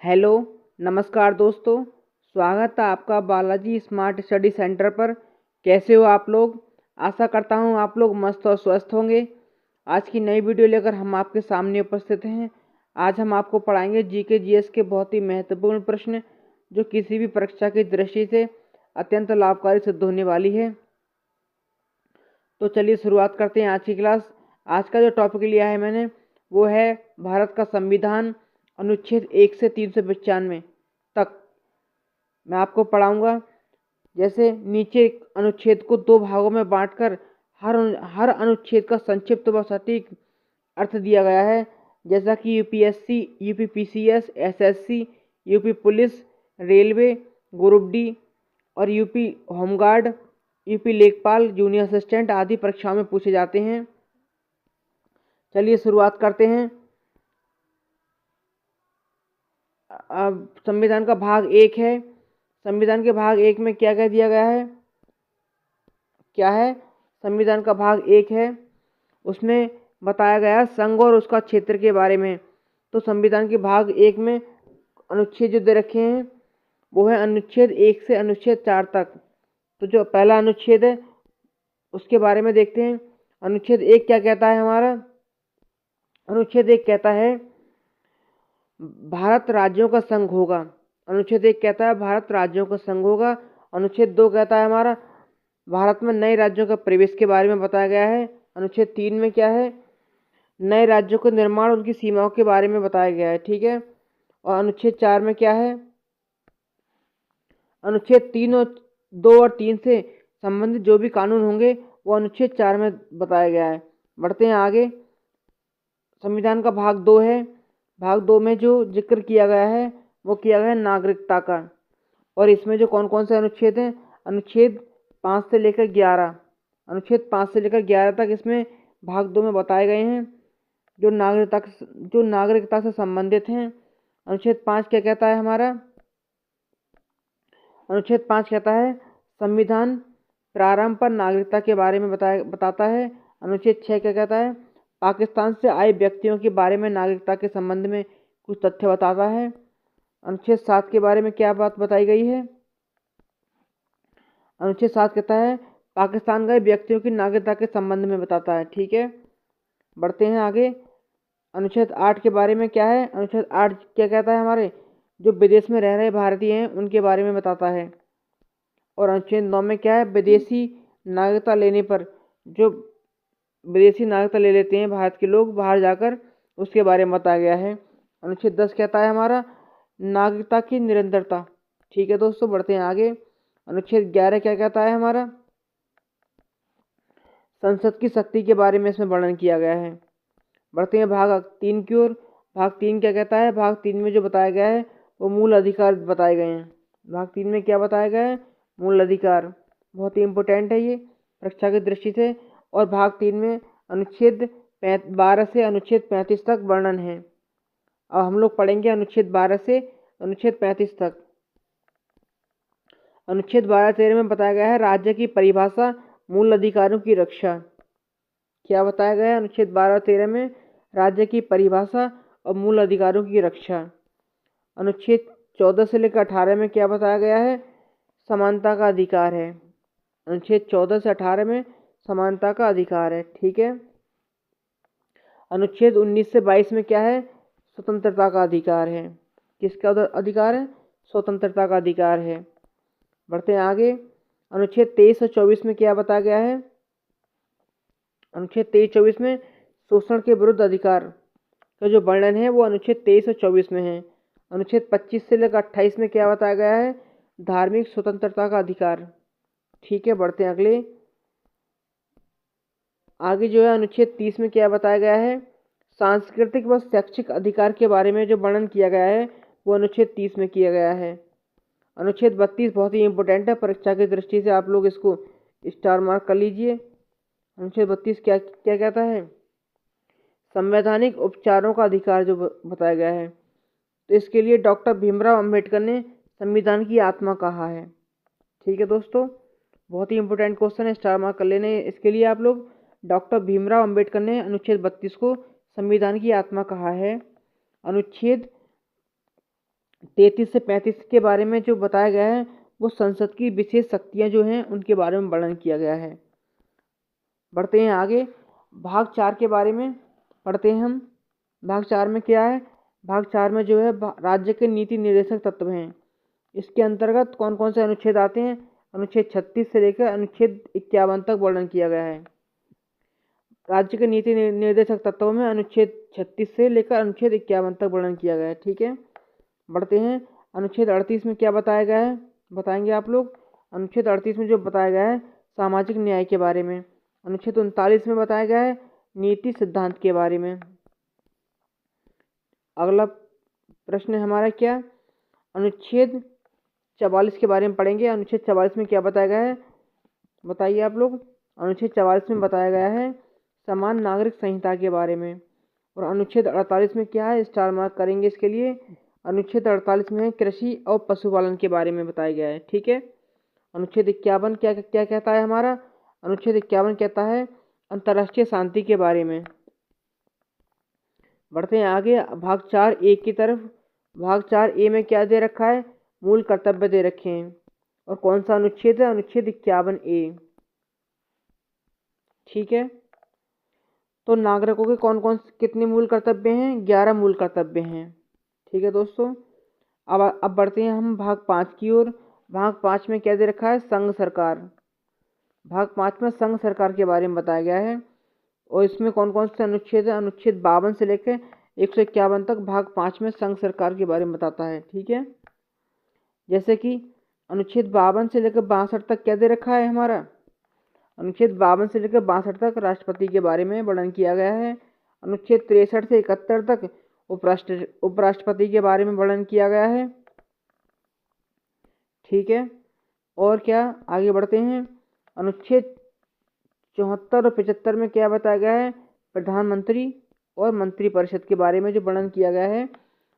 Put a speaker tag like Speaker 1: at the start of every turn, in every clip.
Speaker 1: Hello, नमस्कार दोस्तों। स्वागत है आपका बालाजी स्मार्ट स्टडी सेंटर पर। कैसे हो आप लोग? आशा करता हूँ आप लोग मस्त और स्वस्थ होंगे। आज की नई वीडियो लेकर हम आपके सामने उपस्थित हैं। आज हम आपको पढ़ाएंगे जीके जीएस के बहुत ही महत्वपूर्ण प्रश्न जो किसी भी परीक्षा की दृष्टि से अत्यंत लाभकारी सिद्ध होने वाली है। तो चलिए शुरुआत करते हैं आज की क्लास। आज का जो टॉपिक लिया है मैंने वो है भारत का संविधान, अनुच्छेद 1 से 395 तक मैं आपको पढ़ाऊंगा। जैसे नीचे अनुच्छेद को दो भागों में बांटकर हर अनुच्छेद का संक्षिप्त व सटीक अर्थ दिया गया है। जैसा कि UPSC, UP PCS, SSC, UP police, railway, group D और यूपी होमगार्ड, यूपी लेखपाल, जूनियर असिस्टेंट आदि परीक्षाओं में पूछे जाते हैं। चलिए शुरुआत करते हैं। अब संविधान का भाग 1 है। संविधान के भाग 1 में क्या क्या दिया गया है? क्या है? संविधान का भाग 1 है, उसमें बताया गया है संघ और उसका क्षेत्र के बारे में। तो संविधान के भाग 1 में अनुच्छेद जो दे रखे हैं वो है अनुच्छेद 1 से अनुच्छेद 4 तक। तो जो पहला अनुच्छेद है उसके बारे में देखते हैं। अनुच्छेद 1 क्या कहता है हमारा? अनुच्छेद 1 कहता है भारत राज्यों का संघ होगा। अनुच्छेद 1 कहता है भारत राज्यों का संघ होगा। अनुच्छेद 2 कहता है हमारा भारत में नए राज्यों का प्रवेश के बारे में बताया गया है। अनुच्छेद 3 में क्या है? नए राज्यों का निर्माण, उनकी सीमाओं के बारे में बताया गया है। ठीक है। और अनुच्छेद 4 में क्या है? अनुच्छेद 3 और 2 और 3 से संबंधित जो भी कानून होंगे वो अनुच्छेद 4 में बताया गया है। बढ़ते हैं आगे। संविधान का भाग 2 है। भाग 2 में जो जिक्र किया गया है वो किया गया है नागरिकता का। और इसमें जो कौन कौन से अनुच्छेद हैं? अनुच्छेद 5 से लेकर 11, अनुच्छेद 5 से लेकर 11 तक इसमें भाग 2 में बताए गए हैं जो नागरिकता से संबंधित हैं। अनुच्छेद 5 क्या कहता है हमारा? अनुच्छेद 5 कहता है संविधान प्रारंभ पर नागरिकता के बारे में बताता है। अनुच्छेद 6 क्या कहता है? पाकिस्तान से आए व्यक्तियों के बारे में नागरिकता के संबंध में कुछ तथ्य बताता है। अनुच्छेद 7 के बारे में क्या बात बताई गई है? अनुच्छेद 7 कहता है पाकिस्तान गए व्यक्तियों की नागरिकता के संबंध में बताता है। ठीक है। बढ़ते हैं आगे। अनुच्छेद 8 के बारे में क्या है? अनुच्छेद 8 क्या कहता है? हमारे जो विदेश में रह रहे भारतीय हैं उनके बारे में बताता है। और अनुच्छेद 9 में क्या है? विदेशी नागरिकता लेने पर जो विदेशी नागरिकता ले लेते हैं भारत के लोग बाहर जाकर, उसके बारे में बताया गया है। अनुच्छेद 10 कहता है हमारा नागरिकता की निरंतरता। ठीक है दोस्तों, बढ़ते हैं आगे। अनुच्छेद 11 क्या कहता है हमारा? संसद की शक्ति के बारे में इसमें वर्णन किया गया है। बढ़ते हैं भाग 3 की ओर। भाग 3 क्या कहता है? भाग 3 में जो बताया गया है वो मूल अधिकार बताए गए हैं। भाग 3 में क्या बताया गया है? मूल अधिकार। बहुत ही इम्पोर्टेंट है ये परीक्षा की दृष्टि से। और भाग 3 में अनुच्छेद 12 से अनुच्छेद 35 तक वर्णन है। अब हम लोग पढ़ेंगे अनुच्छेद 12 से अनुच्छेद 35 तक। अनुच्छेद 12-13 में बताया गया है राज्य की परिभाषा, मूल अधिकारों की रक्षा। क्या बताया गया है अनुच्छेद 12-13 में? राज्य की परिभाषा और मूल अधिकारों की रक्षा। अनुच्छेद 14 से लेकर 18 में क्या बताया गया है? समानता का अधिकार है। अनुच्छेद 14 से 18 में समानता का अधिकार है। ठीक है। अनुच्छेद 19 से 22 में क्या है? स्वतंत्रता का अधिकार है। किसका अधिकार है? स्वतंत्रता का अधिकार है। बढ़ते हैं आगे। अनुच्छेद 23 और 24 में क्या बताया गया है? अनुच्छेद 23-24 में शोषण के विरुद्ध अधिकार का जो वर्णन है वो अनुच्छेद 23 और 24 में है। अनुच्छेद 25 से लेकर 28 में क्या बताया गया है? धार्मिक स्वतंत्रता का अधिकार। ठीक है। बढ़ते हैं अगले। आगे जो है अनुच्छेद 30 में क्या बताया गया है? सांस्कृतिक व शैक्षिक अधिकार के बारे में जो वर्णन किया गया है वो अनुच्छेद 30 में किया गया है। अनुच्छेद 32 बहुत ही इंपॉर्टेंट है परीक्षा की दृष्टि से, आप लोग इसको स्टार मार्क कर लीजिए। अनुच्छेद 32 क्या क्या कहता है? संवैधानिक उपचारों का अधिकार जो बताया गया है। तो इसके लिए डॉक्टर भीमराव अंबेडकर ने संविधान की आत्मा कहा है। ठीक है दोस्तों, बहुत ही इंपॉर्टेंट क्वेश्चन है, स्टार मार्क कर लेने इसके लिए आप लोग। डॉक्टर भीमराव अंबेडकर ने अनुच्छेद 32 को संविधान की आत्मा कहा है। अनुच्छेद 33 से 35 के बारे में जो बताया गया है वो संसद की विशेष शक्तियाँ जो हैं उनके बारे में वर्णन किया गया है। बढ़ते हैं आगे, भाग 4 के बारे में पढ़ते हैं हम। भाग 4 में क्या है? भाग 4 में जो है राज्य के नीति निर्देशक तत्व हैं। इसके अंतर्गत कौन कौन से अनुच्छेद आते हैं? अनुच्छेद 36 से लेकर अनुच्छेद 51 तक वर्णन किया गया है। राज्य के नीति निर्देशक तत्वों में अनुच्छेद 36 से लेकर अनुच्छेद 51 तक वर्णन किया गया है। ठीक है, बढ़ते हैं। अनुच्छेद 38 में क्या बताया गया है बताएंगे आप लोग। अनुच्छेद 38 में जो बताया गया है सामाजिक न्याय के बारे में। अनुच्छेद 39 में बताया गया है नीति सिद्धांत के बारे में। अगला प्रश्न है हमारा क्या? अनुच्छेद 44 के बारे में पढ़ेंगे। अनुच्छेद 44 में क्या बताया गया है बताइए आप लोग। अनुच्छेद 44 में बताया गया है समान नागरिक संहिता के बारे में। और अनुच्छेद 48 में क्या है? स्टार मार्क करेंगे इसके लिए। अनुच्छेद 48 में कृषि और पशुपालन के बारे में बताया गया है। ठीक है। अनुच्छेद 51 क्या क्या कहता है हमारा? अनुच्छेद 51 कहता है अंतर्राष्ट्रीय शांति के बारे में। बढ़ते हैं आगे भाग 4 ए की तरफ। भाग 4 ए में क्या दे रखा है? मूल कर्तव्य दे रखे हैं। और कौन सा अनुच्छेद है? अनुच्छेद 51 ए। ठीक है, तो नागरिकों के कौन कौन कितने मूल कर्तव्य हैं? 11 मूल कर्तव्य हैं। ठीक है दोस्तों, अब बढ़ते हैं हम भाग 5 की ओर। भाग 5 में क्या दे रखा है? संघ सरकार। भाग 5 में संघ सरकार के बारे में बताया गया है। और इसमें कौन कौन से अनुच्छेद है? अनुच्छेद 52 से लेकर 151 तक भाग 5 में संघ सरकार के बारे में बताता है। ठीक है, जैसे कि अनुच्छेद 52 से लेकर 62 तक क्या दे रखा है हमारा? अनुच्छेद 52 से लेकर 62 तक राष्ट्रपति के बारे में वर्णन किया गया है। अनुच्छेद 63 से 71 तक उपराष्ट्रपति के बारे में वर्णन किया गया है। ठीक है, और क्या आगे बढ़ते हैं। अनुच्छेद 74 और 75 में क्या बताया गया है? प्रधानमंत्री और मंत्रिपरिषद के बारे में जो वर्णन किया गया है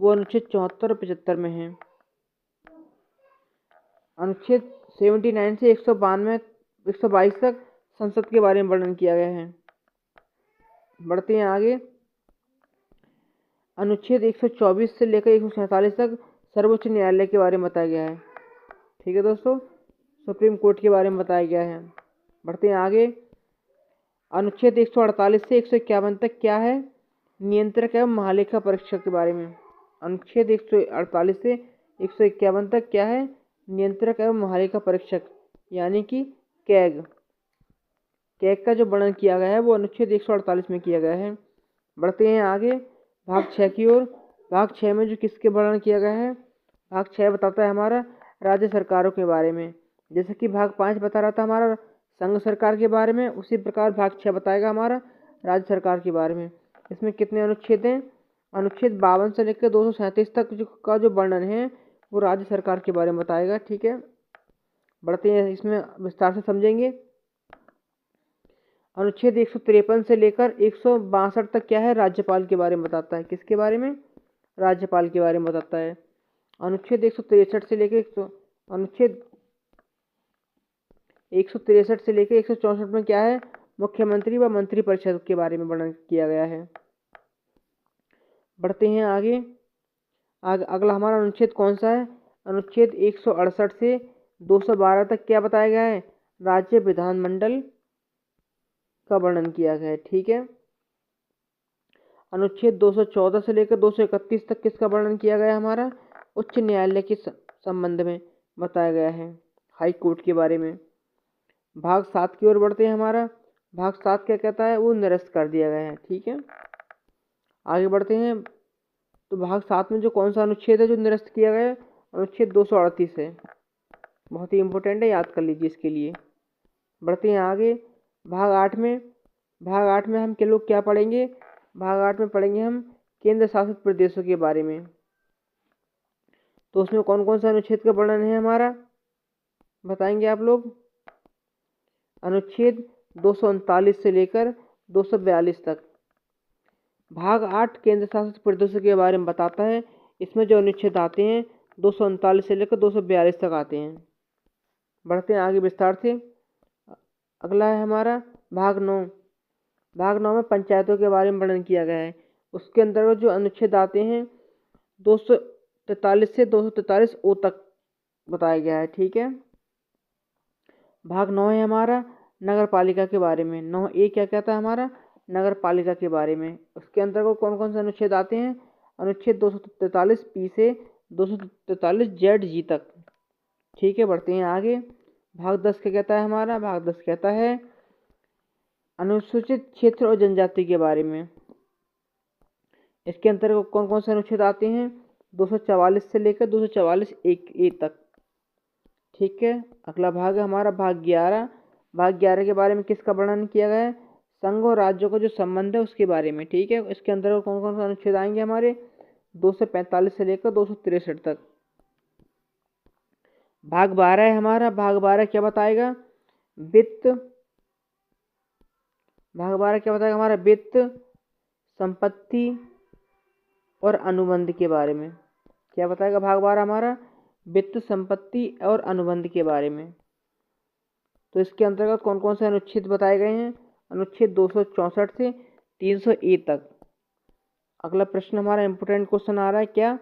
Speaker 1: वो अनुच्छेद 74 और 75 में है। अनुच्छेद 79 से 122 तक संसद के बारे में वर्णन किया गया है। बढ़ते हैं आगे, अनुच्छेद 124 से लेकर 147 तक सर्वोच्च न्यायालय के बारे में बताया गया है। ठीक है दोस्तों, सुप्रीम कोर्ट के बारे में बताया गया है। बढ़ते हैं आगे, अनुच्छेद 148 से 151 तक क्या है? नियंत्रक एवं महालेखा परीक्षक के बारे में। अनुच्छेद 148 से 151 तक क्या है? नियंत्रक एवं महालेखा परीक्षक यानी कि कैग का जो वर्णन किया गया है वो अनुच्छेद 148 में किया गया है। बढ़ते हैं आगे भाग 6 की ओर। भाग 6 में जो किसके वर्णन किया गया है? भाग 6 बताता है हमारा राज्य सरकारों के बारे में। जैसे कि भाग 5 बता रहा था हमारा संघ सरकार के बारे में, उसी प्रकार भाग 6 बताएगा हमारा राज्य सरकार के बारे में। इसमें कितने अनुच्छेद हैं? अनुच्छेद 52 से लेकर 237 तक का जो वर्णन है वो राज्य सरकार के बारे में बताएगा। ठीक है, बढ़ते हैं, इसमें विस्तार से समझेंगे। अनुच्छेद 153 से लेकर 162 तक क्या है? राज्यपाल के बारे में बताता है। किसके बारे में? राज्यपाल के बारे में बताता है। अनुच्छेद 163 से लेकर अनुच्छेद 163 से लेकर 164 में क्या है? मुख्यमंत्री व मंत्रिपरिषद के बारे में वर्णन किया गया है। बढ़ते हैं आगे, अगला हमारा अनुच्छेद कौन सा है? अनुच्छेद 168 से 212 तक क्या बताया गया है? राज्य विधानमंडल का वर्णन किया गया है। ठीक है, अनुच्छेद 214 से लेकर 231 तक किसका वर्णन किया गया है? हमारा उच्च न्यायालय के संबंध में बताया गया है, हाई कोर्ट के बारे में। भाग 7 की ओर बढ़ते हैं हमारा। भाग 7 क्या कहता है? वो निरस्त कर दिया गया है। ठीक है, आगे बढ़ते हैं। तो भाग 7 में जो कौन सा अनुच्छेद है जो निरस्त किया गया है? अनुच्छेद 238 है। बहुत ही इंपॉर्टेंट है, याद कर लीजिए इसके लिए। बढ़ते हैं आगे भाग 8 में। भाग 8 में हम लोग क्या पढ़ेंगे? भाग 8 में पढ़ेंगे हम केंद्र शासित प्रदेशों के बारे में। तो उसमें कौन कौन सा अनुच्छेद का वर्णन है हमारा बताएंगे आप लोग। अनुच्छेद 239 से लेकर 242 तक। भाग 8 केंद्र शासित प्रदेशों के बारे में बताता है। इसमें जो अनुच्छेद आते हैं 239 से लेकर 242 तक आते हैं। बढ़ते हैं आगे विस्तार से। अगला है हमारा भाग 9। भाग 9 में पंचायतों के बारे में वर्णन किया गया है। उसके अंतर्गत जो अनुच्छेद आते हैं 243 से 243 ओ तक बताया गया है। ठीक है। भाग 9 है हमारा नगर पालिका के बारे में। 9A क्या कहता है हमारा, नगर पालिका के बारे में। उसके अंतर्गत कौन कौन से अनुच्छेद आते हैं, अनुच्छेद 243P से 243ZG तक। ठीक है, बढ़ते हैं आगे। भाग 10 क्या कहता है हमारा, भाग 10 कहता है अनुसूचित क्षेत्र और जनजाति के बारे में। इसके अंतर्गत कौन कौन से अनुच्छेद आते हैं, 244 से लेकर 244(1)A तक। ठीक है। अगला भाग है हमारा भाग 11। भाग 11 के बारे में किसका वर्णन किया गया है, संघ और राज्यों का जो संबंध है उसके बारे में। ठीक है। इसके अंतर्गत कौन कौन से अनुच्छेद आएंगे हमारे, 245 से लेकर 263 तक। भाग 12 है हमारा। भाग 12 क्या बताएगा, वित्त। भाग 12 क्या बताएगा हमारा, वित्त, संपत्ति और अनुबंध के बारे में। क्या बताएगा भाग 12 हमारा, वित्त, संपत्ति और अनुबंध के बारे में। तो इसके अंतर्गत कौन कौन से अनुच्छेद बताए गए हैं, अनुच्छेद 264 से 300A तक। अगला प्रश्न हमारा इंपोर्टेंट क्वेश्चन आ रहा है, क्या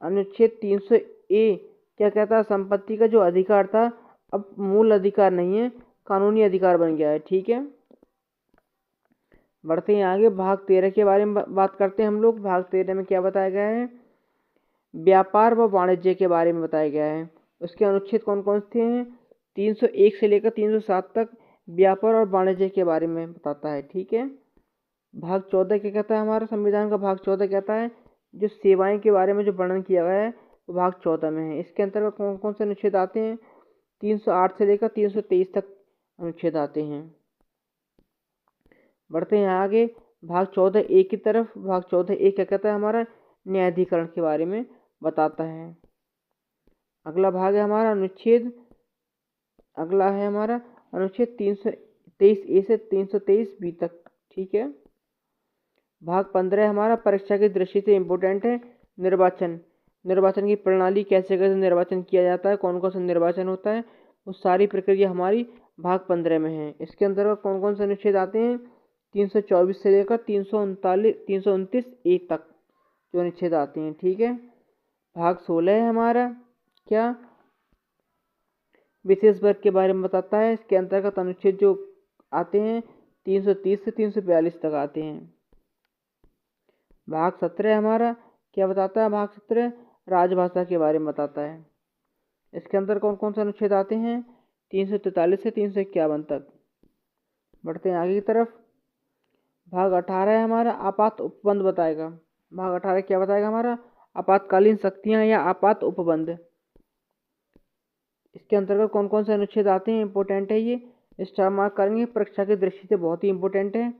Speaker 1: अनुच्छेद 300A क्या कहता है, संपत्ति का जो अधिकार था अब मूल अधिकार नहीं है, कानूनी अधिकार बन गया है। ठीक है। बढ़ते हैं आगे। भाग 13 के बारे में बात करते हैं हम लोग। भाग 13 में क्या बताया गया है, व्यापार व वाणिज्य के बारे में बताया गया है। उसके अनुच्छेद कौन कौन से हैं, 301 से लेकर 307 तक व्यापार और वाणिज्य के बारे में बताता है। ठीक है। भाग 14 क्या कहता है हमारा, संविधान का भाग 14 कहता है जो सेवाएं के बारे में जो वर्णन किया गया है वो भाग 14 में है। इसके अंतर्गत कौन कौन से अनुच्छेद आते हैं, 308 से लेकर 323 तक अनुच्छेद आते हैं। बढ़ते हैं आगे भाग 14A की तरफ। भाग 14A क्या कहता है हमारा, न्यायाधिकरण के बारे में बताता है। अगला भाग है हमारा अनुच्छेद, अगला है हमारा अनुच्छेद 323A से 323B तक। ठीक है। भाग 15 हमारा परीक्षा की दृष्टि से इम्पोर्टेंट है, निर्वाचन। निर्वाचन की प्रणाली, कैसे कैसे निर्वाचन किया जाता है, कौन कौन सा निर्वाचन होता है, वो सारी प्रक्रिया हमारी भाग 15 में है। इसके अंतर्गत कौन कौन से अनुच्छेद आते हैं, 324 से लेकर 329A तक जो अनुच्छेद आते हैं। ठीक है। भाग 16 है हमारा, क्या विशेष वर्ग के बारे में बताता है। इसके अंतर्गत अनुच्छेद जो आते हैं 330 से 342 तक आते हैं। भाग 17 हमारा क्या बताता है, भाग 17 राजभाषा के बारे में बताता है। इसके अंदर कौन कौन से अनुच्छेद आते हैं, 343 से 351 तक। बढ़ते हैं आगे की तरफ। भाग 18 है हमारा आपात उपबंध बताएगा। भाग 18 क्या बताएगा हमारा, आपातकालीन शक्तियां या आपात उपबंध। इसके अंतर्गत कौन कौन से अनुच्छेद आते हैं, इंपॉर्टेंट है ये, स्टार मार्क करेंगे, परीक्षा की दृष्टि से बहुत ही इंपॉर्टेंट है।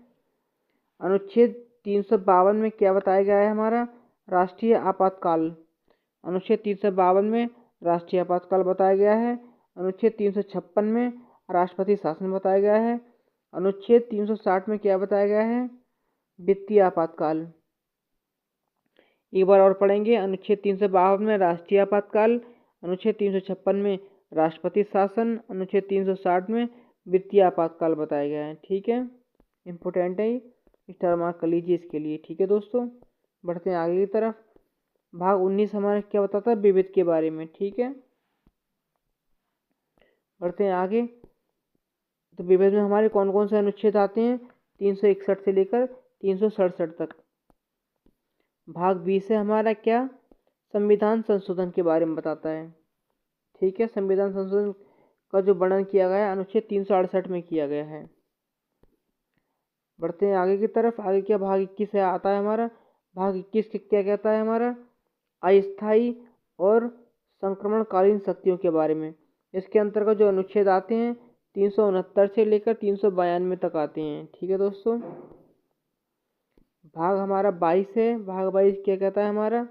Speaker 1: अनुच्छेद 352 में क्या बताया गया है हमारा, राष्ट्रीय आपातकाल। अनुच्छेद 352 में राष्ट्रीय आपातकाल बताया गया है। अनुच्छेद 356 में राष्ट्रपति शासन बताया गया है। अनुच्छेद 360 में क्या बताया गया है, वित्तीय आपातकाल। एक बार और पढ़ेंगे, अनुच्छेद 352 में राष्ट्रीय आपातकाल, अनुच्छेद 356 में राष्ट्रपति शासन, अनुच्छेद 360 में वित्तीय आपातकाल बताया गया है। ठीक है, इम्पोर्टेंट है, स्टार मार्क कर लीजिए इसके लिए। ठीक है दोस्तों, बढ़ते हैं आगे की तरफ। भाग 19 हमारे क्या बताता है, विविध के बारे में। ठीक है, बढ़ते हैं आगे। तो विविध में हमारे कौन कौन से अनुच्छेद आते हैं, 361 से लेकर 367 तक। भाग 20 है हमारा क्या, संविधान संशोधन के बारे में बताता है। ठीक है, संविधान संशोधन का जो वर्णन किया गया है अनुच्छेद 368 में किया गया है। बढ़ते हैं आगे की तरफ। आगे क्या भाग 21 है आता है हमारा, भाग 21 क्या कहता है हमारा, अस्थायी और संक्रमणकालीन शक्तियों के बारे में। इसके अंतर्गत जो अनुच्छेद आते हैं 369 से लेकर 392 तक आते हैं। ठीक है दोस्तों, भाग हमारा 22 है। भाग 22 क्या कहता है हमारा,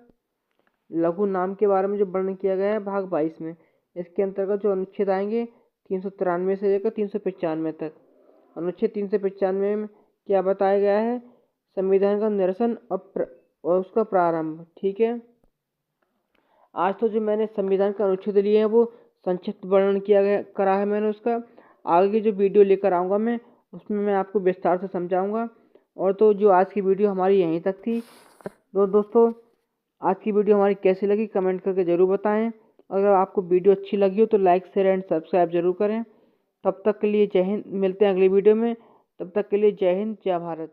Speaker 1: लघु नाम के बारे में जो वर्णन किया गया है भाग 22 में। इसके अंतर्गत जो अनुच्छेद आएंगे 393 से लेकर 395 तक। अनुच्छेद 395 में क्या बताया गया है, संविधान का निरसन और उसका प्रारंभ। ठीक है, आज तो जो मैंने संविधान का अनुच्छेद लिए हैं वो संक्षिप्त वर्णन किया गया करा है मैंने उसका। आगे की जो वीडियो लेकर आऊँगा मैं उसमें मैं आपको विस्तार से समझाऊंगा। और तो जो आज की वीडियो हमारी यहीं तक थी। दोस्तों आज की वीडियो हमारी कैसी लगी कमेंट करके ज़रूर बताएं। अगर आपको वीडियो अच्छी लगी हो तो लाइक शेयर एंड सब्सक्राइब जरूर करें। तब तक के लिए जय हिंद। मिलते हैं अगली वीडियो में। तब तक के लिए जय हिंद जय भारत।